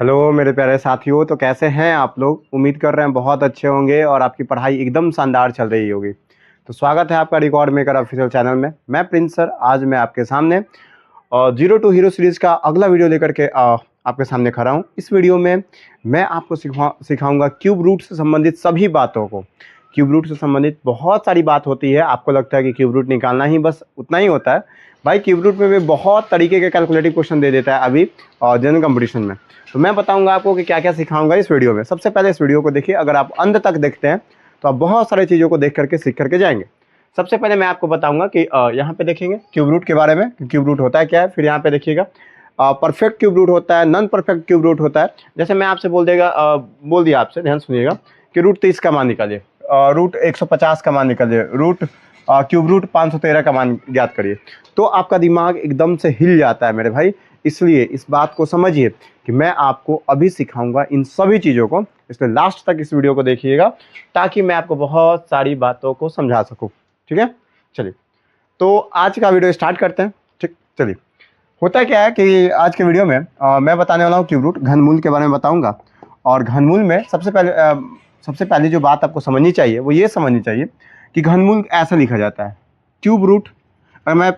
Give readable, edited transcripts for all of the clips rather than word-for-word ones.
Hello मेरे प्यारे साथियों। तो कैसे हैं आप लोग? उम्मीद कर रहे हैं बहुत अच्छे होंगे और आपकी पढ़ाई एकदम शानदार चल रही होगी। तो स्वागत है आपका रिकॉर्ड मेकर ऑफिशियल चैनल में। मैं प्रिंस सर आज मैं आपके सामने जीरो टू हीरो सीरीज़ का अगला वीडियो लेकर के आपके सामने खड़ा हूँ। इस वीडियो में मैं आपको सिखाऊंगा क्यूब रूट से संबंधित सभी बातों को। क्यूब रूट से संबंधित बहुत सारी बात होती है। आपको लगता है कि क्यूब रूट निकालना ही बस उतना ही होता है। भाई क्यूब रूट में भी बहुत तरीके के कैलकुलेटिव क्वेश्चन दे देता है अभी जनरल कंपटीशन में। तो मैं बताऊंगा आपको कि क्या क्या सिखाऊंगा इस वीडियो में। सबसे पहले इस वीडियो को देखिए। अगर आप अंत तक देखते हैं तो आप बहुत सारी चीज़ों को देख करके सीख करके जाएंगे। सबसे पहले मैं आपको बताऊंगा कि यहाँ पे देखेंगे क्यूब रूट के बारे में, क्यूब रूट होता है क्या है। फिर यहाँ पे देखिएगा परफेक्ट क्यूब रूट होता है, नॉन परफेक्ट क्यूब रूट होता है। जैसे मैं आपसे बोल दिया आपसे, ध्यान सुनिएगा कि रूट 30 का मान निकालिए, रूट 150 का मान निकालिए, क्यूब रूट 513 का मान ज्ञात करिए, तो आपका दिमाग एकदम से हिल जाता है मेरे भाई। इसलिए इस बात को समझिए कि मैं आपको अभी सिखाऊंगा इन सभी चीज़ों को, इसलिए लास्ट तक इस वीडियो को देखिएगा ताकि मैं आपको बहुत सारी बातों को समझा सकूं। ठीक है, चलिए तो आज का वीडियो स्टार्ट करते हैं। ठीक, चलिए। होता क्या है कि आज के वीडियो में मैं बताने वाला हूँ क्यूब रूट, घनमूल के बारे में बताऊँगा। और घनमूल में सबसे पहले जो बात आपको समझनी चाहिए वो ये समझनी चाहिए कि घनमूल ऐसा लिखा जाता है। क्यूब रूट अगर मैं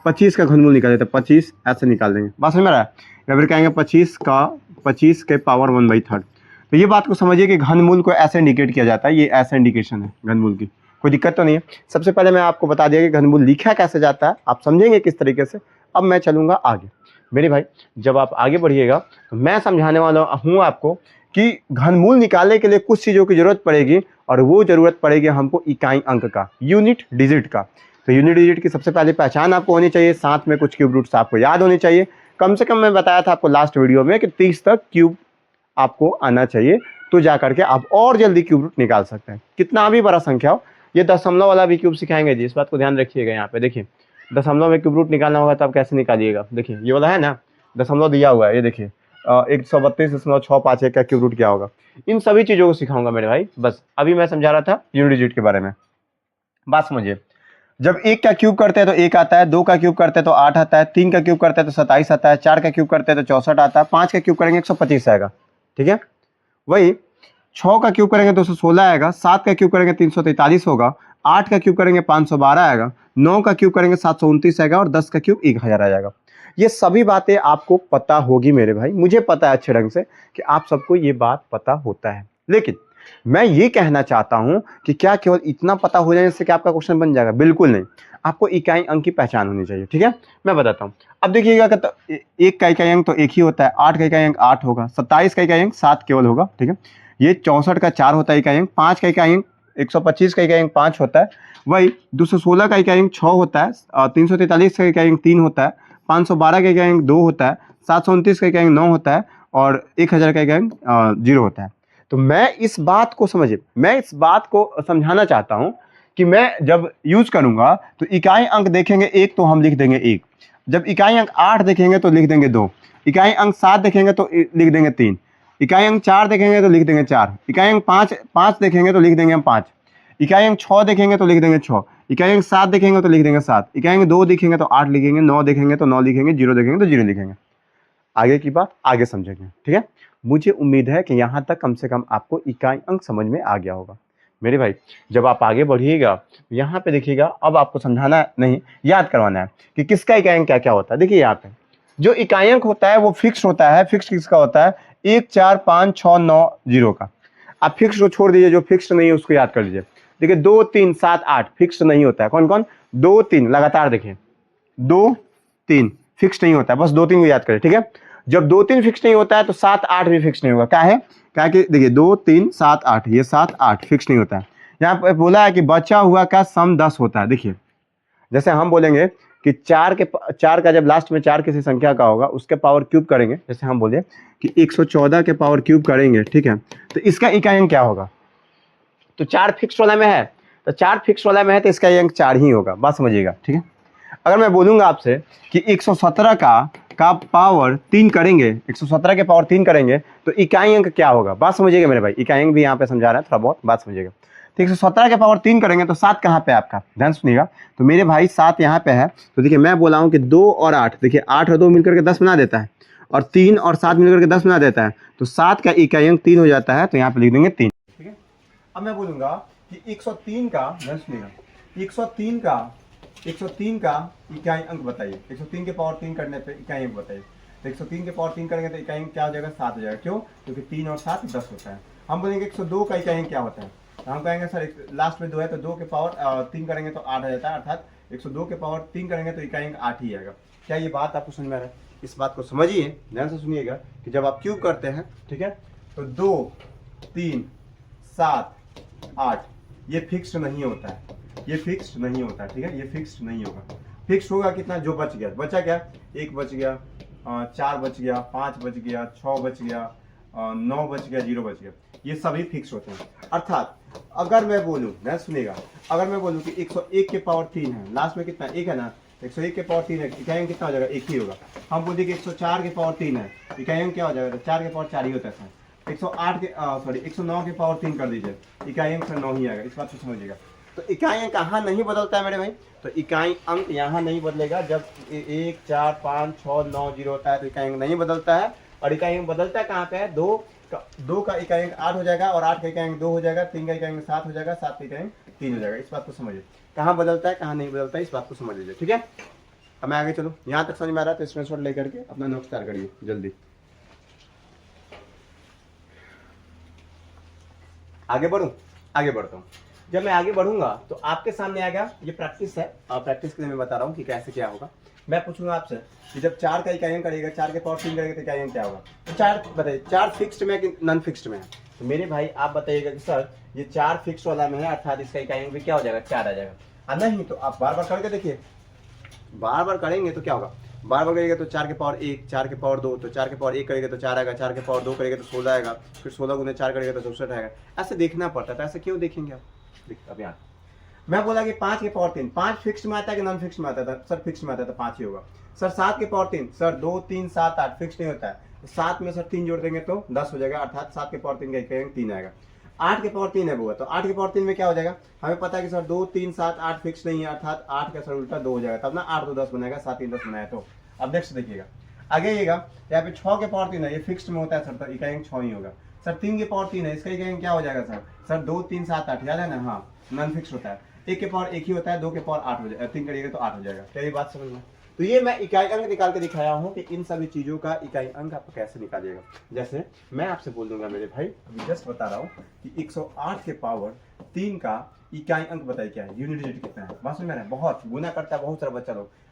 25 का घनमूल निकाल देता, 25 ऐसे निकाल देंगे, बात समझ में आ रहा है। या फिर कहेंगे 25 के पावर 1/3। तो ये बात को समझिए कि घनमूल को ऐसे इंडिकेट किया जाता है। ये ऐसा इंडिकेशन है घनमूल की, कोई दिक्कत तो नहीं है। सबसे पहले मैं आपको बता दिया कि घनमूल लिखा कैसे जाता है, आप समझेंगे किस तरीके से। अब मैं चलूँगा आगे। मेरे भाई जब आप आगे बढ़िएगा तो मैं समझाने वाला हूँ आपको कि घनमूल निकालने के लिए कुछ चीज़ों की ज़रूरत पड़ेगी, और वो ज़रूरत पड़ेगी हमको इकाई अंक का, यूनिट डिजिट का। तो यूनिट डिजिट की सबसे पहले पहचान आपको होनी चाहिए, साथ में कुछ क्यूब रूट्स आपको याद होनी चाहिए। कम से कम मैं बताया था आपको लास्ट वीडियो में कि 30 तक क्यूब आपको आना चाहिए, तो जा करके आप और जल्दी क्यूब रूट निकाल सकते हैं। कितना भी बड़ा संख्या हो। ये दशमलव वाला भी क्यूब सिखाएंगे जी, इस बात को ध्यान रखिएगा। यहाँ पे देखिए दशमलव में क्यूब रूट निकालना होगा तो आप कैसे निकालिएगा। देखिए ये वाला है ना, दशमलव दिया हुआ है, ये देखिए 132.651 का क्यूब रूट क्या होगा। इन सभी चीज़ों को सिखाऊंगा मेरे भाई। बस अभी मैं समझा रहा था यूनिट डिजिट के बारे में। बात समझिए, जब 1 का क्यूब करते हैं तो 1 आता है, 2 का क्यूब करते हैं तो 8 आता है, 3 का क्यूब करते हैं तो 27 आता है, 4 का क्यूब करते हैं तो 64 आता है, 5 का क्यूब करेंगे 125 आएगा। ठीक है, वही 6 का क्यूब करेंगे 216 आएगा, 7 का क्यूब करेंगे 343 होगा, 8 का क्यूब करेंगे 512 आएगा, 9 का क्यूब करेंगे 729 आएगा, और 10 का क्यूब 1000 आ जाएगा। ये सभी बातें आपको पता होगी मेरे भाई, मुझे पता है अच्छे ढंग से कि आप सबको ये बात पता होता है। लेकिन मैं ये कहना चाहता हूं कि क्या केवल इतना पता हो जाने से कि आपका क्वेश्चन बन जाएगा? बिल्कुल नहीं, आपको इकाई अंक की पहचान होनी चाहिए। ठीक है, मैं बताता हूं। अब देखिएगा कि तो 1 का इकाई अंक तो 1 ही होता है, 8 का इकाई अंक 8 होगा, 27 का इकाई अंक 7 केवल होगा। ठीक है, ये 64 का 4 होता है इकाई अंक, 5 का इकाई अंक 125 का इकाई अंक 5 होता है, वही 216 का इकाई अंक 6 होता है, 343 का इकाई अंक 3 होता है, 512 का इकाई अंक 2 होता है, 729 का इकाई अंक 9 होता है, और 1000 का इकाई अंक 0 होता है। तो मैं इस बात को समझिए, मैं इस बात को समझाना चाहता हूं कि मैं जब यूज करूंगा तो इकाई अंक देखेंगे 1 तो हम लिख देंगे 1, जब इकाई अंक 8 देखेंगे तो लिख देंगे 2, इकाई अंक 7 देखेंगे तो लिख देंगे 3, इकाई अंक 4 देखेंगे तो लिख देंगे 4, इकाई अंक 5 देखेंगे तो लिख देंगे हम 5, इकाई अंक 6 देखेंगे तो लिख देंगे 6, इकाई अंक 7 देखेंगे तो लिख देंगे 7, इकाई अंक 2 देखेंगे तो 8 लिखेंगे, 9 देखेंगे तो 9 लिखेंगे, 0 देखेंगे तो 0 लिखेंगे। आगे की बात आगे समझेंगे। ठीक है, मुझे उम्मीद है कि यहाँ तक कम से कम आपको इकाई अंक समझ में आ गया होगा। मेरे भाई जब आप आगे बढ़िएगा यहाँ पे देखिएगा, अब आपको समझाना नहीं याद करवाना है कि किसका इकाई अंक क्या क्या होता है। देखिए यहाँ पे जो इकाई अंक होता है वो फिक्स होता है। फिक्स किसका होता है? 1 4 5 6 9 0 का। आप फिक्स को छोड़ दीजिए, जो फिक्स नहीं है उसको याद कर लीजिए। देखिए 2 3 7 8 फिक्स नहीं होता है। कौन कौन? 2 3 लगातार देखिए, 2 3 फिक्स नहीं होता है, बस 2 3 को याद करें। ठीक है, जब 2 3 फिक्स नहीं होता है तो 7 8 भी फिक्स नहीं होगा। क्या है? क्या कि देखिए 2 3 7 8, ये 7 8 फिक्स नहीं होता है। यहाँ पे बोला है कि बचा हुआ का सम 10 होता है। देखिए जैसे हम बोलेंगे कि 4 का जब लास्ट में 4 किसी संख्या का होगा उसके पावर क्यूब करेंगे, जैसे हम बोले कि 114 के पावर क्यूब करेंगे। ठीक है, तो इसका इकाई अंक क्या होगा? तो 4 फिक्स वाला में है, तो 4 फिक्स वाला में है तो इसका अंक 4 ही होगा। बात समझिएगा। ठीक है, अगर मैं बोलूंगा आपसे कि 117 का पावर 3 करेंगे, 117 के पावर 3 करेंगे तो इकाई अंक क्या होगा? बात समझिएगा मेरे भाई, इकाई अंक भी यहाँ पे समझा रहा है थोड़ा बहुत, बात समझिएगा। तो 117 के पावर 3 करेंगे तो 7 कहाँ पे आपका? ध्यान सुनिएगा। तो मेरे भाई 7 यहाँ पे है, तो देखिए मैं बोला हूँ कि 2 और 8, देखिए 8 और 2 मिलकर के 10 बना देता है, और 3 और 7 मिलकर के 10 बना देता है, तो 7 का इकाई अंक 3 हो जाता है, तो यहाँ पे लिख देंगे 3। ठीक है, अब मैं बोलूंगा कि 103 का, ध्यान सुनिएगा, 103 का 103 का इकाई अंक बताइए। 103 के पावर 3 करने पे इकाई अंक बताइए। तो 103 के पावर 3 करेंगे तो इकाई अंक क्या हो जाएगा, 7 हो जाएगा। क्यों? क्योंकि 3 और 7 10 होता है। हम बोलेंगे 102 का इकाई अंक क्या होता है, तो हम कहेंगे सर लास्ट में 2 है, तो 2 के पावर 3 करेंगे तो 8 हो जाता है, अर्थात 102 के पावर 3 करेंगे तो इकाई अंक 8 ही आएगा। क्या ये बात आपको समझ में आ रहा है? इस बात को समझिए, ध्यान से सुनिएगा कि जब आप क्यूब करते हैं, ठीक है, तो 2 3 7 8 ये फिक्स नहीं होता है, ये फिक्स नहीं होता है। ठीक है, ये फिक्स नहीं होगा। फिक्स होगा कितना, जो बच गया। बचा क्या, 1 बच गया, 4 बच गया, 5 बच गया, 6 बच गया, 9 बच गया, 0 बच गया, ये सभी फिक्स होते हैं। अर्थात अगर मैं बोलूं, ध्यान सुनिएगा, अगर मैं बोलूं कि 101 के पावर 3 है, लास्ट में कितना 1 है ना, 101 के पावर 3 है, इकाई अंक कितना हो जाएगा, 1 ही होगा। हम बोलते कि 104 के पावर 3 है, इकाई अंक क्या हो जाएगा, 4 के पावर 4 ही होता है। 108 के 109 के पावर 3 कर दीजिए, इकाई अंक सर 9 ही आएगा। इस बात को समझिएगा। तो इकाई अंक कहाँ नहीं बदलता है मेरे भाई, तो इकाई अंक यहाँ नहीं बदलेगा। जब 1 4 5 6 9 0 होता है तो इकाई अंक नहीं बदलता है। और इकाई अंक बदलता है कहाँ पे है, 2 का इकाई अंक 8 हो जाएगा, और 8 का इकाई अंक 2 हो जाएगा, 3 का इकाई अंक 7 हो जाएगा, 7 का इकाई अंक 3 हो जाएगा। इस बात को समझिए, कहाँ बदलता है कहाँ नहीं बदलता है, इस बात को समझ लीजिए। ठीक है, अब मैं आगे चलो, यहाँ तक समझ में आ रहा है तो स्क्रीनशॉट लेकर के अपना नोट्स तैयार करिए जल्दी। आगे बढ़ूं, आगे बढ़ता हूँ। जब मैं आगे बढ़ूंगा तो आपके सामने आएगा, ये प्रैक्टिस है, और प्रैक्टिस के लिए मैं बता रहा हूँ कि कैसे क्या होगा। मैं पूछूंगा आपसे कि जब 4 का इकाई अंक करेगा, 4 के पावर 3 करेगा तो इकाई अंक क्या होगा। तो 4 बताइए, 4 फिक्स्ड में कि नॉन फिक्स्ड में है, तो मेरे भाई आप बताइएगा कि सर ये 4 फिक्स्ड वाला में है, अर्थात इसका इकाई अंक भी क्या हो जाएगा, 4 आ जाएगा। नहीं तो आप बार बार करके देखिए, बार बार करेंगे तो क्या होगा, बार बार करेंगे तो 4 के पावर 1, 4 के पावर 2, तो 4 के पावर 1 करेंगे तो 4 आएगा, 4 के पावर 2 करेंगे तो 16 आएगा, फिर 16 गुने 4 करेगा तो 64 आएगा। ऐसे देखना पड़ता है, तो ऐसे क्यों देखेंगे आप। अब यहाँ मैं बोला कि 5 के पावर 3, 5 फिक्स में आता है कि नॉन फिक्स में आता था, सर फिक्स में आता है तो 5 ही होगा। सर 7 के पावर 3, सर 2 3 7 8 फिक्स नहीं होता है, तो 7 में सर 3 जोड़ देंगे तो 10 हो जाएगा, अर्थात 7 के पावर 3 का इकाई अंक 3 आएगा। 8 के पावर 3 है वो, तो 8 के पावर 3 में क्या हो जाएगा, हमें पता है कि सर 2 3 7 8 फिक्स नहीं है, अर्थात 8 का सर उल्टा 2 हो जाएगा, तब ना 8 2 10 बनाएगा, 7 3 10 बनाया। तो अब नेक्स्ट देखिएगा, आगे आइएगा, यहाँ पे 6 के पावर 3 है, ये फिक्स में होता है सर, तो इकाई अंक 6 ही होगा। सर 3 के पावर 3 है, इसका इकाई अंक क्या हो जाएगा सर 2 3 7 8, याद है ना, हाँ नॉन फिक्स होता है। 1 के पावर 1 ही होता है, 2 के पावर 8 हो जाएगा, 3 करिएगा तो 8 हो जाएगा। क्या ये बात समझ में? तो ये मैं इकाई अंक निकाल के दिखाया हूँ कि इन सभी चीजों का इकाई अंक आप कैसे निकालिएगा। जैसे मैं आपसे बोल दूंगा मेरे भाई, अभी जस्ट बता रहा हूँ कि 108 के पावर 3 का इकाई अंक बताइए क्या है, यूनिट डिजिट कितना है। बात समझ में, बहुत गुना करता है, बहुत सारा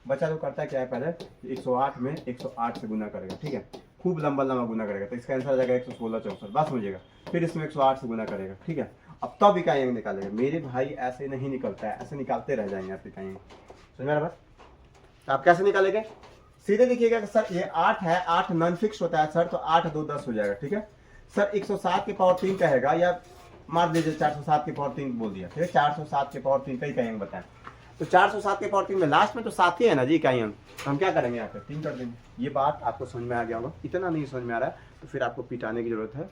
बच्चा लोग करता है क्या है, पहले 108 में 108 से गुना करेगा, ठीक है, खूब लंबा लंबा गुना करेगा, तो इसका आंसर आ जाएगा 116 64। बात समझिएगा, फिर इसमें 108 से गुना करेगा, ठीक है, अब तब इकाई अंक निकालेगा। मेरे भाई ऐसे नहीं निकलता है, ऐसे निकालते रह जाएंगे आप इकाई अंक। समझ में आ रहा बात? आप कैसे निकालेंगे, सीधे लिखिएगा कि सर ये 8 है, 8 नॉन फिक्स होता है सर, तो 8 2 10 हो जाएगा, ठीक है। सर 107 के पावर 3 कहेगा, या मार दीजिए 407 के पावर 3 बोल दिया, ठीक है, 407 के पावर 3 का इकाई अंक बताएं। तो 407 के पावर 3 में लास्ट में तो 7 ही है ना जी इकाई अंक, तो हम क्या करेंगे यहाँ पे 3 कर देंगे। ये बात आपको समझ में आ गया होगा। इतना नहीं समझ में आ रहा है तो फिर आपको पिटाने की जरूरत है,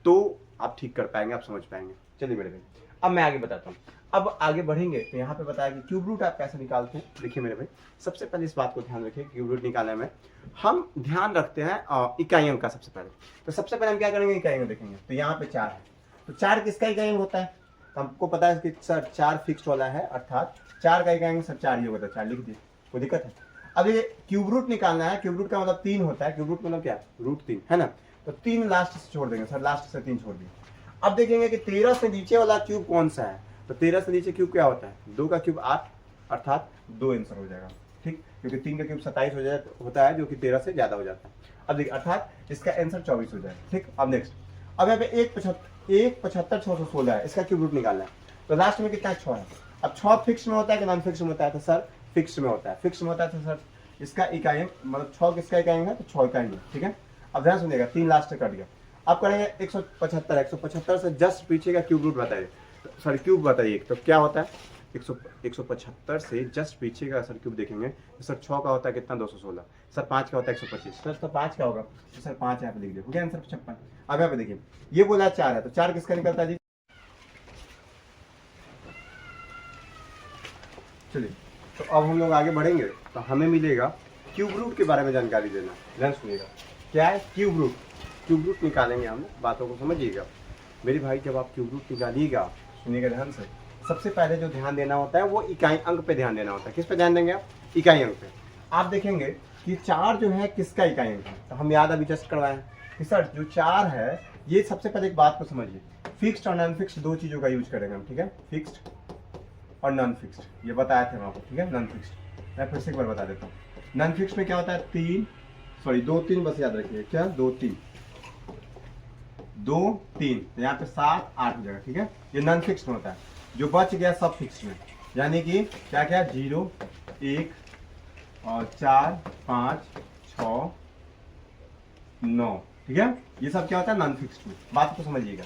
तो आप ठीक कर पाएंगे, आप समझ पाएंगे। चलिए मेरे भाई, अब मैं आगे बताता हूँ। अब आगे बढ़ेंगे तो यहाँ पे बताया कि क्यूब रूट आप कैसे निकालते हैं। देखिए मेरे भाई, सबसे पहले इस बात को ध्यान रखिए, क्यूब रूट निकालने में हम ध्यान रखते हैं इकाई अंक का। सबसे पहले तो सबसे पहले हम क्या करेंगे, इकाई अंक देखेंगे। तो यहाँ पे 4 है, तो 4 किसका इकाई अंक होता है, तो हमको पता है कि सर 4 फिक्स्ड वाला है, अर्थात 4 का इकाई अंक सर 4 ही होगा, 4 लिख दिए, कोई दिक्कत है। अब ये क्यूब रूट निकालना है, क्यूब रूट का मतलब 3 होता है, क्यूब रूट मतलब क्या, रूट 3 है ना, तो 3 लास्ट से छोड़ देंगे सर, लास्ट से 3 छोड़ दिए। अब देखेंगे कि 13 से नीचे वाला क्यूब कौन सा है, तो 13 से नीचे क्यूब क्या होता है, 2 का क्यूब 8, अर्थात 2 आंसर हो जाएगा, ठीक, क्योंकि 3 का क्यूब 27 होता है, जो कि 13 से ज्यादा हो जाता है। अब देखिए अर्थात इसका आंसर 24 हो जाएगा, ठीक। अब नेक्स्ट, अब यहाँ पे 1 75 616 है, इसका क्यूब रूट निकालना है, तो लास्ट में कितना 6 है। अब 6 फिक्स में होता है कि नॉन फिक्स में होता है, तो सर फिक्स में होता है, फिक्स में होता है तो सर इसका इकाई अंक मतलब 6 किसका इकाई अंक है, तो 6 इकाई है, ठीक है। अब ध्यान सुनिएगा, 3 लास्ट से कट गया। अब करेंगे 175 से जस्ट पीछे का क्यूब रूट बताइए, सर क्यूब बताइए, तो क्या होता है 175 से जस्ट पीछे का सर क्यूब देखेंगे, तो सर 6 का होता है कितना 216, सर 5 का होता है 125, सर तो 5 का होगा, तो सर 5 यहाँ पे लिख दिया, हो गया आंसर 55। अब यहाँ पे देखिए, ये बोला 4 है, तो 4 किसका निकलता है जी, चलिए। तो अब हम लोग आगे बढ़ेंगे तो हमें मिलेगा क्यूब रूट के बारे में जानकारी देना। ध्यान सुनिएगा, क्या है क्यूब रूट। क्यूब रूट निकालेंगे हम, बातों को समझिएगा मेरे भाई। जब आप क्यूब रूट निकालिएगा, सुनिएगा ध्यान से, सबसे पहले जो ध्यान देना होता है वो इकाई अंक पे ध्यान देना होता है। किस पे ध्यान देंगे आप? इकाई अंक पे। आप देखेंगे कि 4 जो है किसका इकाई अंक है, तो हम याद अभी जस्ट करवाएं कि सर जो 4 है, ये सबसे पहले एक बात को समझिए, फिक्स्ड और नॉन फिक्स्ड दो चीज़ों का यूज करेंगे हम, ठीक है? फिक्स्ड और नॉन फिक्स्ड, ये बताया थे हम आपको, ठीक है? नॉन फिक्स्ड मैं फिर से एक बार बता देता हूँ। नॉन फिक्स्ड में क्या होता है? 2 3 बस याद रखिए, क्या 2 3 2 3, तो यहाँ पे 7 8 हो जाएगा, ठीक है? ये नॉन फिक्स्ड होता है। जो बच गया सब फिक्स्ड में, यानी कि क्या क्या 0 1 और 4 5 6 9, ठीक है? ये सब क्या होता है? नॉन फिक्स्ड में। बात को समझिएगा।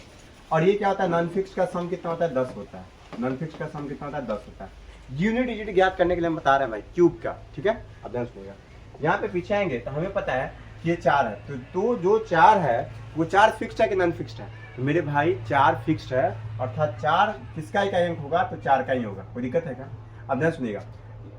और ये क्या होता है? नॉन फिक्स्ड का सम कितना होता है? 10 होता है। नॉन फिक्स्ड का सम कितना होता है? 10 होता है। यूनिट डिजिट ज्ञात करने के लिए हम बता रहे हैं भाई क्यूब का, ठीक है? अब ध्यान सुनिएगा, यहाँ पे पीछे आएंगे तो हमें पता है कि ये 4 है, तो जो 4 है वो 4 फिक्स्ड है कि नॉन फिक्स्ड है? तो मेरे भाई 4 फिक्स्ड है, अर्थात 4 किसका इकाई अंक होगा? तो 4 का ही होगा। कोई दिक्कत है क्या? अब ध्यान सुनिएगा,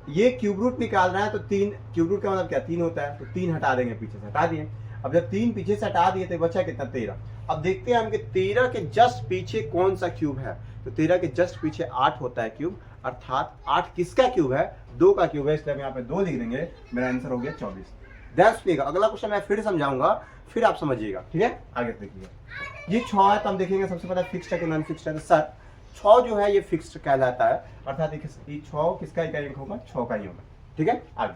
ये क्यूब रूट निकाल रहा है तो 3, क्यूब रूट का मतलब क्या? 3 होता है, तो 3 हटा देंगे, पीछे से हटा दिए। अब जब 3 पीछे से हटा दिए तो बचा कितना? 13। अब देखते हैं हम कि 13 के जस्ट पीछे कौन सा क्यूब है। तो 13 के जस्ट पीछे 8 होता है क्यूब, अर्थात 8 किसका क्यूब है? 2 का क्यूब है, इसलिए हम यहाँ पे 2 लिख देंगे। मेरा आंसर हो गया 24। ध्यान सुनिएगा, अगला क्वेश्चन मैं फिर समझाऊंगा, फिर आप समझिएगा, ठीक है? आगे देखिएगा, ये 6 है, तो हम देखेंगे सबसे पहले फिक्स्ड है कि नॉन फिक्स्ड है। तो सर 6 जो है ये फिक्स्ड कहलाता है, अर्थात ये 6 किसका इकाई अंक होगा? 6 का ही होगा, ठीक है? आगे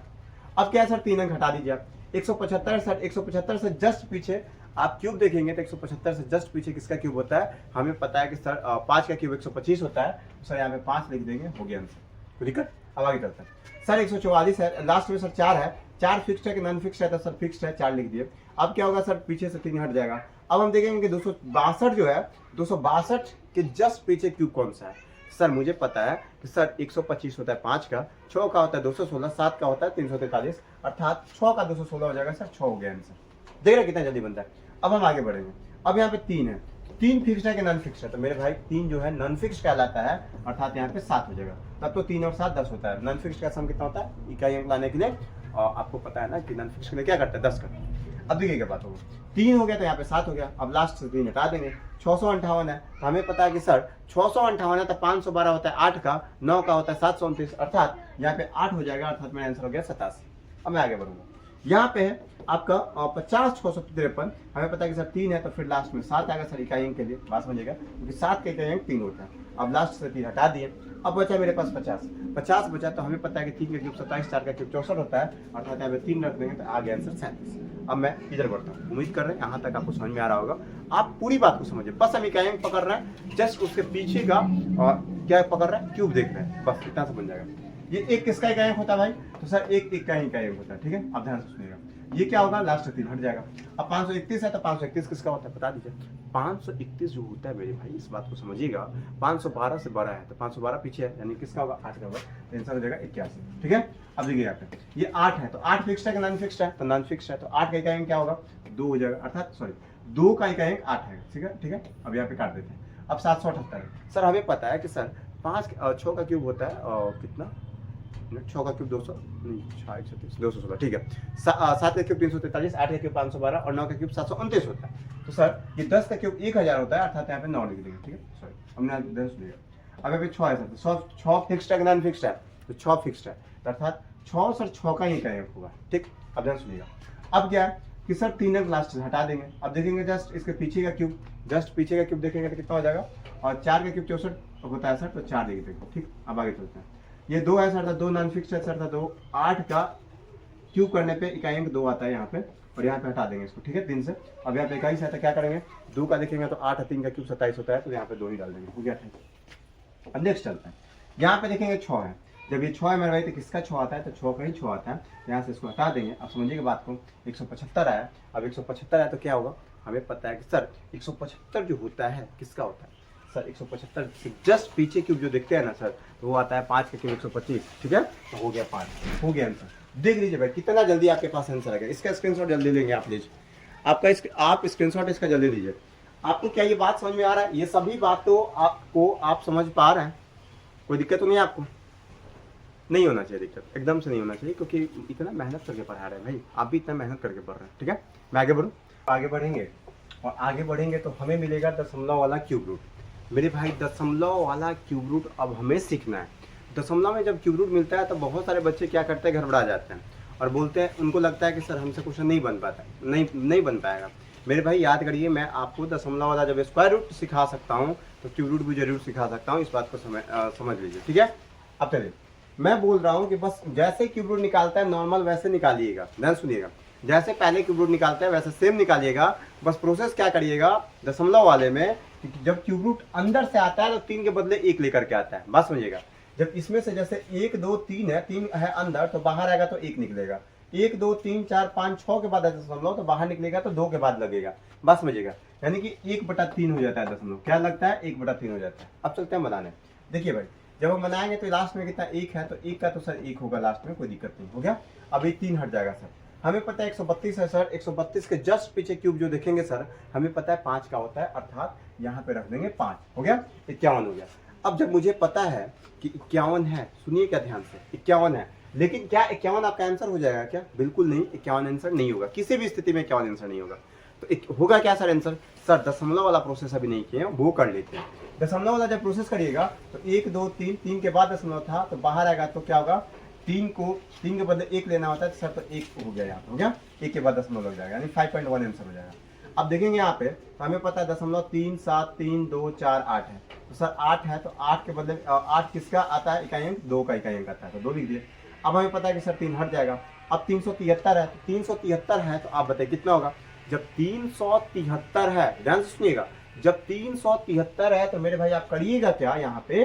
अब क्या है सर? 3 अंक हटा दीजिए आप। 175 सर, 175 से जस्ट पीछे आप क्यूब देखेंगे तो 175 से जस्ट पीछे किसका क्यूब होता है? हमें पता है कि सर 5 का क्यूब 125 होता है। सर यहाँ पे 5 लिख देंगे, हो गया आंसर। कोई दिक्कत? अब आगे चलते हैं। सर 144 है, लास्ट में सर 4 है, 4 फिक्स्ड है कि नॉन फिक्स्ड है? तो सर फिक्स्ड है, 4 लिख दिए। अब क्या होगा सर? पीछे से 3 हट जाएगा। अब हम देखेंगे कि 262 जो है, 262 के जस्ट पीछे क्यूब कौन सा है? सर मुझे पता है कि सर 125 होता है 5 का, 6 का होता है 216, 7 का होता है 343, अर्थात 6 का 216 हो जाएगा सर। 6 हो गया आंसर। देख रहे कितना जल्दी बनता है। अब हम आगे बढ़ेंगे। अब यहाँ पे 3 है, 3 फिक्स्ड है कि नॉन फिक्स्ड है? तो मेरे भाई 3 जो है नॉन फिक्स्ड कहलाता है, अर्थात यहाँ पे 7 हो जाएगा। तब तो 3 और 7 10 होता है। नॉन फिक्स्ड का सम कितना होता है? इकाई अंक लाने के लिए आपको पता है ना कि नॉन फिक्स्ड के लिए क्या करता है? 10 करता है। अब देखिए क्या बात होगा, 3 हो गया तो यहाँ पे 7 हो गया। अब लास्ट से 3 हटा देंगे। 658 है, तो हमें पता है कि सर 658 है तो 512 होता है 8 का, 9 का होता है 729, अर्थात यहाँ पे 8 हो जाएगा, अर्थात मेरा आंसर हो गया 87। अब मैं आगे बढ़ूंगा। यहाँ पे है आपका 50 653, हमें पता है कि सर 3 है, तो फिर लास्ट में 7 आएगा सर इकाई अंक के लिए। बात समझिएगा, क्योंकि 7 का इकाई अंक 3 होता है। अब लास्ट से 3 हटा दिए, अब बचा मेरे पास 50 बचा, तो हमें पता है कि 3 का क्यूब 27, 4 का क्यूब 64 होता है, अर्थात यहाँ पे 3 रख देंगे तो आ गया आंसर 37। अब मैं इधर बढ़ता हूँ। उम्मीद कर रहे हैं यहाँ तक आपको समझ में आ रहा होगा। आप पूरी बात को समझिए, बस हम इकाई अंक पकड़ रहे हैं, जस्ट उसके पीछे का क्या पकड़ रहे हैं? क्यूब देख रहे हैं, बस इतना सा बन जाएगा। ये एक किसका इकाई अंक होता है भाई? तो सर एक का इकाई अंक होता है, ठीक है? अब ध्यान से सुनिएगा, ये क्या होगा? लास्ट 3 हट जाएगा। अब 531 है, तो 531 किसका होता है? बता दीजिए। 531 जो होता है मेरे भाई, इस बात को समझिएगा, 512 से बड़ा है, तो 512 पीछे है, यानी किसका होगा? 8 का होगा, तो आंसर हो जाएगा 81, ठीक है? अब देखिए यहाँ पे ये 8 है, तो 8 फिक्स्ड है कि नॉन फिक्स्ड है? तो नॉन फिक्स्ड है, तो 8 का इकाई अंक क्या होगा? 2 हो जाएगा, अर्थात सॉरी 2 का इकाई अंक 8 है, ठीक है? ठीक है, अब यहाँ पे काट देते हैं। अब 778 है। सर हमें पता है कि सर 6 का क्यूब होता है कितना? 6 का क्यूब 200 नहीं 216, ठीक है। 7 का क्यूब 343, 8 का क्यूब 512 और 9 का क्यूब 729 होता है। तो सर ये 10 का क्यूब 1000 होता है, अर्थात यहाँ पे 9 लिख देंगे, ठीक है? सॉरी हमने 10 लिया। अब यहाँ पे 6 है सर, तो 6 फिक्स्ड है कि नॉन फिक्स्ड है? तो 6 फिक्स्ड है, अर्थात 6 सर 6 का ही इकाई अंक होगा, ठीक? अब ध्यान सुनिएगा। अब क्या है कि सर 3 अंक लास्ट से हटा देंगे। अब देखेंगे जस्ट इसके पीछे का क्यूब, जस्ट पीछे का क्यूब देखेंगे तो कितना हो जाएगा? और 4 का क्यूब 64 होता है सर, तो 4 लिख देंगे, ठीक? अब आगे चलते हैं। ये 2 है सर, था 2 नॉन फिक्स्ड है सर, था 2। 8 का क्यूब करने पे इकाई अंक 2 आता है यहाँ पे, और यहाँ पे हटा देंगे इसको, ठीक है? 3 से। अब यहाँ पे इकाई से क्या करेंगे? 2 का देखेंगे तो 8 है, 3 का क्यूब 27 होता है, तो यहाँ पे 2 ही डाल देंगे, हो गया, ठीक? अब नेक्स्ट चलता है। यहाँ पे देखेंगे 6 है, जब ये 6 है मेरे भाई, तो किसका 6 आता है? तो 6 का ही 6 आता है। यहाँ से इसको हटा देंगे। अब समझिएगा बात को, 175 आया। अब 175 आया तो क्या होगा? हमें पता है कि सर 175 जो होता है किसका होता है? सर 175 से जस्ट पीछे क्यूब जो देखते हैं ना सर, तो वो आता है 5 का क्यूब 125, ठीक है? तो हो गया 5, हो गया आंसर। देख लीजिए भाई कितना जल्दी आपके पास आंसर आ गया। इसका स्क्रीनशॉट जल्दी लेंगे आप प्लीज, आप स्क्रीनशॉट इसका जल्दी लीजिए। आपको क्या ये बात समझ में आ रहा है? ये सभी बातों आपको आप समझ पा रहे हैं? कोई दिक्कत तो नहीं है आपको? नहीं होना चाहिए दिक्कत, एकदम से नहीं होना चाहिए, क्योंकि इतना मेहनत करके पढ़ा रहे हैं भाई, आप भी इतना मेहनत करके पढ़ रहे हैं। ठीक है, मैं आगे बढ़ूँ, आगे बढ़ेंगे और आगे बढ़ेंगे तो हमें मिलेगा दशमलव वाला क्यूब रूट। मेरे भाई दशमलव वाला क्यूब रूट अब हमें सीखना है। दशमलव में जब क्यूब रूट मिलता है तो बहुत सारे बच्चे क्या करते हैं, घबरा जाते हैं और बोलते हैं, उनको लगता है कि सर हमसे क्वेश्चन नहीं बन पाता, नहीं बन पाएगा। मेरे भाई याद करिए, मैं आपको दशमलव वाला जब स्क्वायर रूट सिखा सकता हूँ तो क्यूब रूट भी जरूर सिखा सकता हूँ, इस बात को समझ लीजिए। ठीक है, अब चलिए मैं बोल रहा हूँ कि बस जैसे क्यूब रूट निकालता है नॉर्मल वैसे निकालिएगा, ध्यान सुनिएगा, जैसे पहले क्यूब रूट निकालता है वैसे सेम निकालिएगा। बस प्रोसेस क्या करिएगा दशमलव वाले में, जब क्यूब रूट अंदर से आता है तो 3 के बदले 1 लेकर के आता है, बात समझिएगा। जब इसमें से जैसे 1 2 3 है, 3 है अंदर तो बाहर आएगा तो 1 निकलेगा, 1 2 3 4 5 6 के बाद दशमलव तो बाहर निकलेगा तो 2 के बाद लगेगा, बस समझिएगा। यानी कि 1/3 हो जाता है दशमलव, क्या लगता है 1/3 हो जाता है। अब चलते हैं बनाने। देखिए भाई जब हम बनाएंगे तो लास्ट में कितना 1 है, तो 1 का तो सर 1 होगा लास्ट में, कोई दिक्कत नहीं, हो गया। अब ये 3 हट जाएगा सर, हमें पता है 132 है सर, 132 के जस्ट पीछे क्यूब जो देखेंगे सर हमें पता है 5 का होता है, अर्थात यहाँ पे रख देंगे 5, हो गया 51 हो गया। अब जब मुझे पता है कि 51 है, सुनिए क्या ध्यान से, 51 है, लेकिन क्या 51 आपका आंसर हो जाएगा क्या? बिल्कुल नहीं, 51 आंसर नहीं होगा, किसी भी स्थिति में 51 आंसर नहीं होगा। तो होगा क्या सर आंसर? सर दशमलव वाला प्रोसेस अभी नहीं किए हैं, वो कर लेते हैं। दशमलव वाला जब प्रोसेस करिएगा तो 1 2 3 3 के बाद दशमलव था तो बाहर आएगा तो क्या होगा, 3 के बदले 1 लेना होता है तो सर तो 1 हो गया, यहाँ पे हो गया, 1 के बाद दशमलव लग जाएगा, यानी 5.1 आंसर हो जाएगा। अब देखेंगे यहाँ पे तो हमें पता है 0.3 7 3 2 4 8 है, तो सर 8 है तो 8 के बदले 8 किसका आता है इकाई अंक, 2 का इकाई अंक आता है, तो 2 लिख दिए। अब हमें पता है कि सर 3 हट जाएगा। अब 373 है, तो 373 है तो आप बताइए कितना होगा? जब 373 है, ध्यान से सुनिएगा, जब 373 है तो मेरे भाई आप करिएगा क्या, यहाँ पे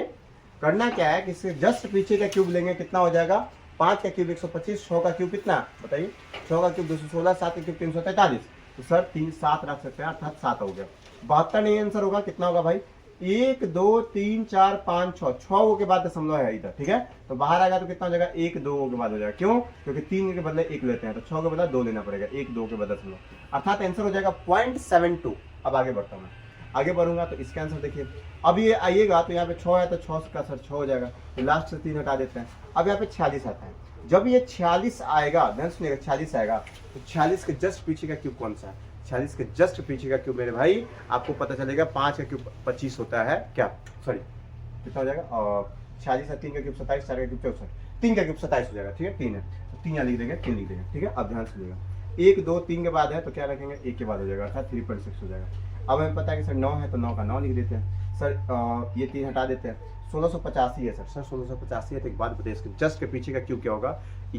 करना क्या है कि इससे जस्ट पीछे का क्यूब लेंगे, कितना हो जाएगा? 5 का क्यूब 125, 6 का क्यूब कितना बताइए, 6 का क्यूब 216, 7 का क्यूब 343, तो सर 3 7 रख सकते हैं, अर्थात 7 हो गया। 72 नहीं आंसर होगा, कितना होगा भाई? 1 2 3 4 5 6, 6 के बाद दशमलव है इधर, ठीक है, तो बाहर आएगा तो कितना हो जाएगा? 1 2 के बाद हो जाएगा, क्यों? क्योंकि 3 के बदले 1 लेते हैं तो 6 के बदले 2 लेना पड़ेगा, 1 2 के बदले दशमलव, अर्थात आंसर हो जाएगा 0.72। अब आगे बढ़ता हूँ, आगे बढ़ूंगा तो इसका आंसर देखिए, अब ये आइएगा तो यहाँ पे 6 है तो 6 का सर 6 हो जाएगा, तो लास्ट से 3 हटा देते हैं। अब यहाँ पे 46 आता है, जब ये 46 आएगा, ध्यान सुनिएगा, 46 आएगा तो 46 के जस्ट पीछे का क्यूब कौन सा है? 46 के जस्ट पीछे का क्यूब मेरे भाई आपको पता चलेगा, 5 का क्यूब 25 होता है, क्या सॉरी कितना हो जाएगा? 46 है, 3 का क्यूब 27, 4 का क्यूब 64, 3 का क्यूब 27 हो जाएगा, ठीक है, 3 है तो 3 यहाँ लिख देंगे, 3 लिख देंगे, ठीक है। अब ध्यान सुनिएगा, 1 2 3 के बाद है तो क्या रखेंगे? 1 के बाद हो जाएगा, अर्थात 3.6 हो जाएगा। अब हमें पता है कि सर 9 है तो 9 का 9 लिख देते हैं सर, ये 3 हटा देते हैं, 1685 है सर 1685 है तो एक बात बताइए, इसके जस्ट के पीछे का क्यूब क्या होगा?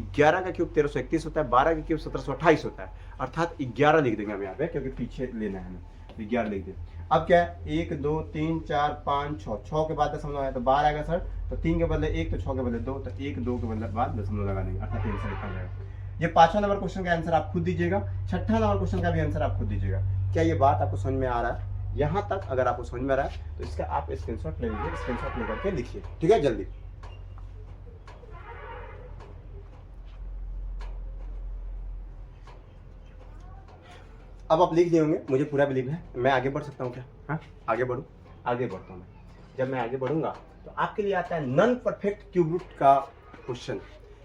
11 का क्यूब 1331 होता है, 12 का क्यूब 1728 होता है, अर्थात 11 लिख देंगे हम यहाँ पे, क्योंकि पीछे लेना है हमें, 11 लिख दें। अब क्या है? 1 2 3 4 5 6, 6 के बाद दशमलव है तो बाहर आएगा सर, तो 3 के बदले 1 तो 6 के बदले 2, तो 1 2 के बदले बाद दशमलव लगा देंगे, अर्थात आंसर इतना हो जाएगा। ये 5वां नंबर क्वेश्चन का आंसर आप खुद दीजिएगा, 6वां नंबर क्वेश्चन का भी आंसर आप खुद दीजिएगा। क्या ये बात आपको समझ में आ रहा है? यहाँ तक अगर आपको समझ में आ रहा है तो इसका आप स्क्रीनशॉट ले लीजिए, स्क्रीनशॉट लेकर के लिखिए, ठीक है, जल्दी। अब आप लिख दिए होंगे, मुझे पूरा बिलीव है। मैं आगे बढ़ सकता हूँ क्या? हाँ आगे बढ़ूँ, आगे बढ़ता हूँ मैं। जब मैं आगे बढ़ूंगा तो आपके लिए आता है नॉन परफेक्ट क्यूब रूट का क्वेश्चन,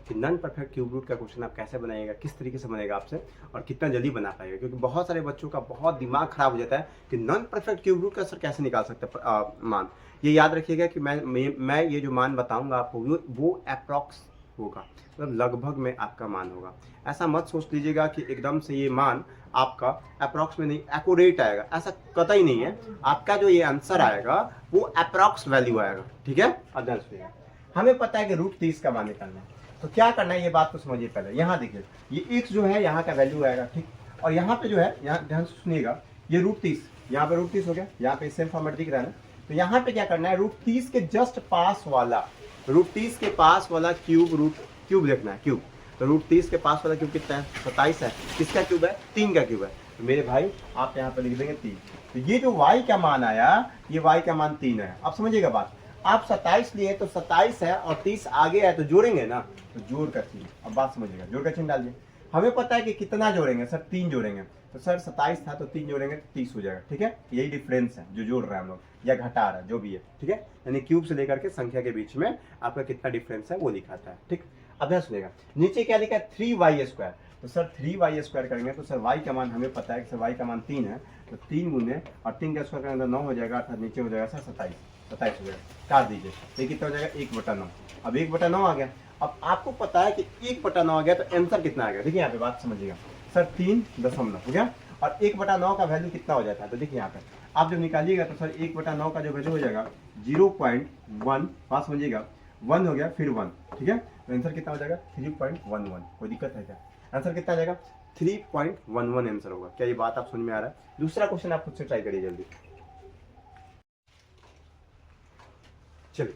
कि नॉन परफेक्ट क्यूब रूट का क्वेश्चन आप कैसे बनाएगा, किस तरीके से बनेगा आपसे और कितना जल्दी बना पाएगा, क्योंकि बहुत सारे बच्चों का बहुत दिमाग खराब हो जाता है कि नॉन परफेक्ट क्यूब रूट का सर कैसे निकाल सकते हैं मान। ये याद रखिएगा कि मैं ये जो मान बताऊंगा आपको वो अप्रॉक्स होगा, मतलब लगभग में आपका मान होगा। ऐसा मत सोच लीजिएगा कि एकदम से ये मान आपका अप्रॉक्स में नहीं एक्यूरेट आएगा, ऐसा कतई नहीं है। आपका जो ये आंसर आएगा वो अप्रॉक्स वैल्यू आएगा, ठीक है। अब हमें पता है कि √30 का मान निकालना है, तो क्या करना है ये बात तो समझिए पहले। यहाँ देखिए ये x जो है यहाँ का वैल्यू आएगा, ठीक, और यहाँ पे जो है, यहाँ ध्यान से सुनिएगा, ये √30 यहाँ पे √30 हो गया, यहाँ पे सेम फॉर्मेट दिख रहा है ना, तो यहाँ पे क्या करना है, √30 के जस्ट पास वाला, √30 के पास वाला क्यूब देखना है, क्यूब। तो √30 के पास वाला क्यूब कितना है? 27 है। किसका क्यूब है? 3 का क्यूब है। तो मेरे भाई आप यहाँ पे लिख देंगे 3। तो ये जो y का मान आया, ये y का मान 3 है। अब समझिएगा बात, आप 27 लिए तो 27 है और 30 आगे है तो जोड़ेंगे ना, तो जोड़ का चिन्ह। अब बात समझिएगा, जोड़ का चिन्ह डालिए। हमें पता है कि कितना जोड़ेंगे सर, 3 जोड़ेंगे, तो सर 27 था तो 3 जोड़ेंगे 30 हो जाएगा, ठीक है। यही डिफरेंस है जो जोड़ रहे हैं हम लोग। या घटा रहा है, जो भी है, ठीक है। यानी क्यूब से लेकर के संख्या के बीच में आपका कितना डिफरेंस है वो लिखाता है, ठीक। अब यहां सुनेगा नीचे क्या लिखा है 3y²। तो सर 3y² करेंगे तो सर y का मान हमें पता है कि सर y का मान 3 है, तो 3 गुने और 3 का स्क्वायर करेंगे तो 9 हो जाएगा, अर्थात नीचे हो जाएगा सर 27 हो जाएगा। काट दीजिए तो ये कितना हो जाएगा 1/9। अब 1/9 आ गया। अब आपको पता है कि 1/9 आ गया तो आंसर कितना आ गया, देखिए यहाँ पे बात समझिएगा सर 3 दशमलव हो गया और 1/9 का वैल्यू कितना हो जाता है, तो देखिए यहाँ पे आप जब निकालिएगा तो सर 1/9 का जो वैल्यू हो जाएगा 0.1, बात समझिएगा 1 हो गया फिर 1, ठीक है। तो आंसर कितना हो जाएगा 3.11। कोई दिक्कत है क्या, आंसर कितना आ जाएगा 3.11 आंसर होगा। क्या ये बात आप समझ में आ रहा है। दूसरा क्वेश्चन आप खुद से ट्राई करिए जल्दी। चलिए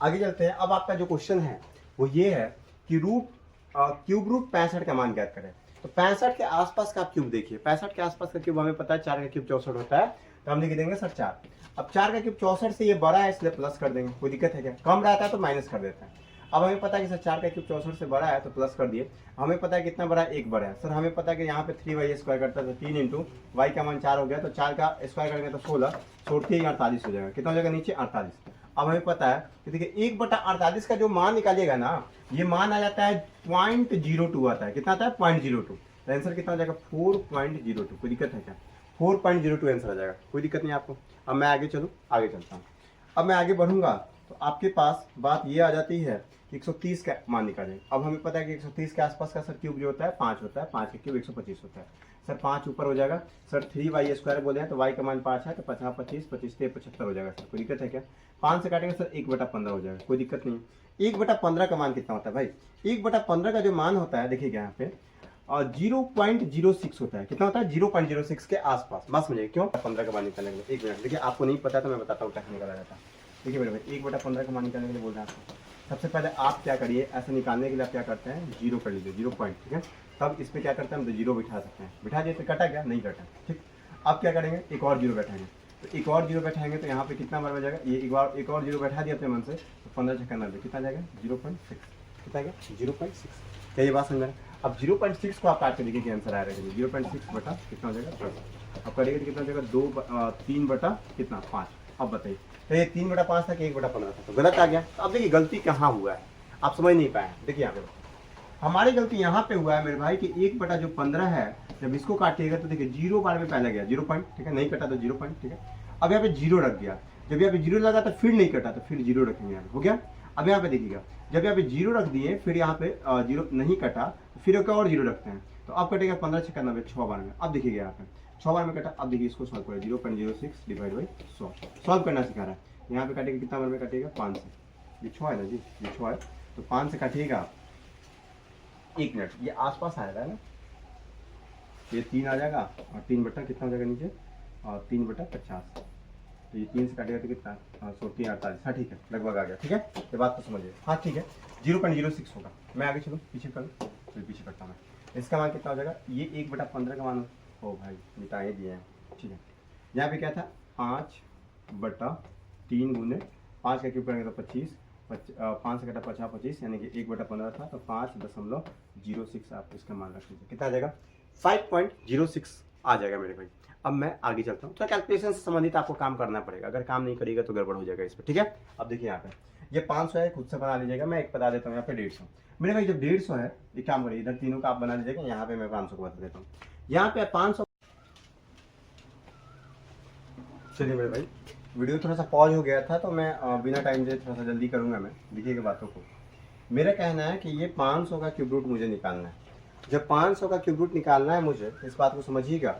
आगे चलते हैं। अब आपका जो क्वेश्चन है वो ये है कि क्यूब रूट 65 का मान ज्ञात करें। तो 65 के आसपास का क्यूब देखिए, 65 के आसपास का क्यूब हमें पता है 4 का क्यूब 64 होता है, तो हम लिख देंगे सर 4। अब 4 का क्यूब 64 से ये बड़ा है इसलिए प्लस कर देंगे, कोई दिक्कत है क्या, कम रहता है तो माइनस कर देते हैं। अब हमें पता है कि सर 4 का क्यूब 64 से बड़ा है तो प्लस कर दिए। हमें पता है कितना बड़ा है, 1 बड़ा है। सर हमें पता है कि यहाँ पे 3y² करता है तो 3 इंटू वाई का मान 4 हो गया, तो 4 का स्क्वायर करेंगे तो 16, 48 हो जाएगा। कितना हो जाएगा नीचे 48। अब हमें पता है कि देखिए 1/48 का जो मान निकालिएगा ना, ये मान आ जाता है 0.02 आता है। कितना आता है 0.02। तो आंसर कितना हो जाएगा 4.02। कोई दिक्कत है क्या, 4.02 आंसर आ जाएगा, कोई दिक्कत नहीं आपको। अब मैं आगे चलता हूँ। अब मैं आगे बढ़ूंगा तो आपके पास बात ये आ जाती है 130 का मान निकालें। अब हमें पता है कि 130 के आसपास का सर क्यूब जो होता है 5 होता है, 5 का क्यूब 125 होता है। सर 5 ऊपर हो जाएगा। सर 3y² बोले हैं तो y का मान 5 है, तो 50 25 25 75 हो जाएगा। सर कोई दिक्कत है क्या, 5 से काटेंगे सर 1/15 हो जाएगा, कोई दिक्कत नहीं। 1/15 का मान कितना होता है भाई, 1/15 का जो मान होता है देखिएगा यहाँ पे 0.06 होता है। कितना होता है 0.06 के आसपास। बस मुझे क्यों 15 का मान निकालने के लिए, एक मिनट देखिए, आपको नहीं पता तो मैं बताता हूँ कैसे निकाला जाता है। देखिए मेरे भाई 1/15 का मान निकालने के लिए बोल रहे हैं आपको। सबसे पहले आप क्या करिए, ऐसे निकालने के लिए आप क्या करते हैं, 0 कर लीजिए, 0 पॉइंट, ठीक है। तब इस पर क्या करते हैं हम, तो 0 बिठा सकते हैं, बिठा दिए तो कटा क्या, नहीं कटा, ठीक। अब क्या करेंगे, एक और 0 बैठाएंगे, तो एक और 0 बैठाएंगे तो यहाँ पे कितना बार बजाएगा, ये एक और 0 बैठा दिया अपने मन से, तो 15 छक्का 90 कितना जाएगा 0.6, कितना गया 0.6। क्या ये बात समझ रहे हैं। अब 0.6 को आप काट के देखिए आंसर आ रहा है 0.6 बटा कितना हो जाएगा 10। अब करेंगे तो कितना हो जाएगा 3 बटा कितना 5। अब बताइए, तो ये 3/5 था कि 1/15 था, तो गलत आ गया। तो अब देखिए गलती कहाँ हुआ है, आप समझ नहीं पाए। देखिए यहाँ पे हमारी गलती यहाँ पे हुआ है मेरे भाई कि 1/15 है, जब इसको काटिएगा तो देखिए 0 बार में पहले गया 0 पॉइंट, ठीक है, नहीं कटा तो 0 पॉइंट, ठीक है। अब यहाँ पे 0 रख दिया, जब यहाँ पे 0 लगा तो फिर नहीं कटा तो फिर 0 रखेंगे, यहाँ हो गया। अब यहाँ पे देखिएगा जब यहाँ पे 0 रख दिए फिर यहाँ पे 0 नहीं कटा तो फिर एक और 0 रखते हैं, तो अब कटेगा 15 छक्का 90 6 बार में। अब देखिएगा यहाँ पे 6 बार में कटा। अब देखिए इसको सॉल्व करें, 0.06 डिवाइड बाई 100 सॉल्व करना सिखा रहा है। यहाँ पे काटेगा कितना बार में कटेगा 5 से, ये 6 है ना जी, ये 6 है, तो 5 से काटिएगा 1 मिनट, ये आसपास आएगा ना, ये 3 आ जाएगा और 3 बटा कितना हो जाएगा नीचे और 3/50, तो ये 3 से काटेगा तो कितना 16 48। हाँ ठीक है, लगभग आ गया, ठीक है, ये बात तो समझिए। हाँ ठीक है 0.06 होगा। मैं आगे चलूँ, पीछे करूँ, फिर पीछे करता हूँ मैं। इसका मान कितना हो जाएगा, ये 1/15 का मान हो भाई मिटा ही दिए हैं, ठीक है। यहाँ पे क्या था 5/3 गुने 5 का क्यूब करेंगे तो 25, 5 से कटा 50 25, यानी कि 1/15 था तो 5.06 आप इसका मान रख लीजिए, कितना आ जाएगा 5.06 आ जाएगा मेरे भाई। अब मैं आगे चलता हूँ, तो कैलकुलेशन से संबंधित आपको काम करना पड़ेगा, अगर काम नहीं करिएगा तो गड़बड़ हो जाएगा इस पर, ठीक है। अब देखिए यहाँ पे ये 500 है, खुद से बना लीजिएगा, मैं एक बता देता हूँ यहाँ पे 150 मेरे भाई। जब 150 है एक काम करिए, इधर तीनों का आप बना लीजिएगा, यहाँ पे मैं 500 को बता देता हूँ। यहाँ पे 500, चलिए मेरे भाई वीडियो थोड़ा सा पॉज हो गया था तो मैं बिना टाइम दे थोड़ा सा जल्दी करूँगा मैं, देखिएगा बातों को। मेरा कहना है कि ये 500 का क्यूब रूट मुझे निकालना है। जब 500 का क्यूब रूट निकालना है मुझे, इस बात को समझिएगा।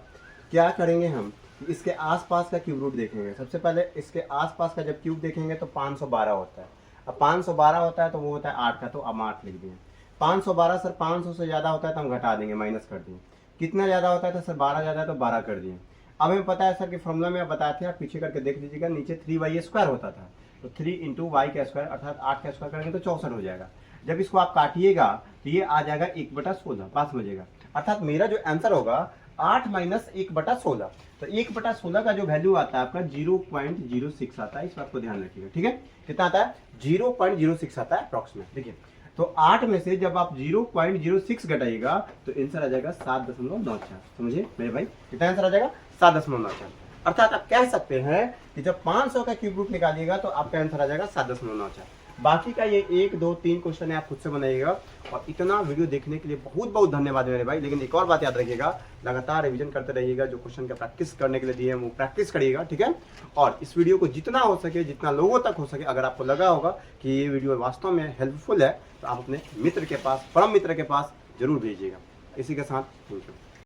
क्या करेंगे हम, इसके आसपास का क्यूब रूट देखेंगे। सबसे पहले इसके आसपास का जब क्यूब देखेंगे तो 512 होता है। अब 512 होता है तो वो होता है 8 का, तो अब 8 लिख दिए। 512 सर 500 से ज़्यादा होता है तो हम घटा देंगे, माइनस कर दिए। कितना ज़्यादा होता है तो सर 12 ज़्यादा है तो 12 कर दिए। अब हमें पता है सर कि फॉर्मूला में आप बताए थे, आप पीछे करके देख लीजिएगा, नीचे 3y² होता था, तो 3 इंटू वाई का स्क्वायर अर्थात 8 का स्क्वायर करेंगे तो 64 हो जाएगा। जब इसको आप काटिएगा तो ये आ जाएगा 1/16, बात समझिएगा। अर्थात मेरा जो आंसर होगा 8 माइनस 1/16, तो 1/16 का जो वैल्यू आता है आपका 0.06 आता है, इस बात को ध्यान रखिएगा, ठीक है। कितना आता है 0.06 आता है अप्रॉक्सीमेट। देखिए तो 8 में से जब आप 0.06 घटाइएगा तो आंसर आ जाएगा 7.94। समझिए मेरे भाई, कितना आंसर आ जाएगा 7.94। अर्थात आप कह सकते हैं कि जब 500 का क्यूब रूट निकालिएगा तो आपका आंसर आ जाएगा 7.94। बाकी का ये 1 2 3 क्वेश्चन है, आप खुद से बनाइएगा। और इतना वीडियो देखने के लिए बहुत बहुत धन्यवाद मेरे भाई। लेकिन एक और बात याद रखिएगा, लगातार रिवीजन करते रहिएगा, जो क्वेश्चन का प्रैक्टिस करने के लिए दिए हैं वो प्रैक्टिस करिएगा, ठीक है। और इस वीडियो को जितना हो सके, जितना लोगों तक हो सके, अगर आपको लगा होगा कि ये वीडियो वास्तव में हेल्पफुल है तो आप अपने मित्र के पास, परम मित्र के पास जरूर भेजिएगा। इसी के साथ थैंक यू।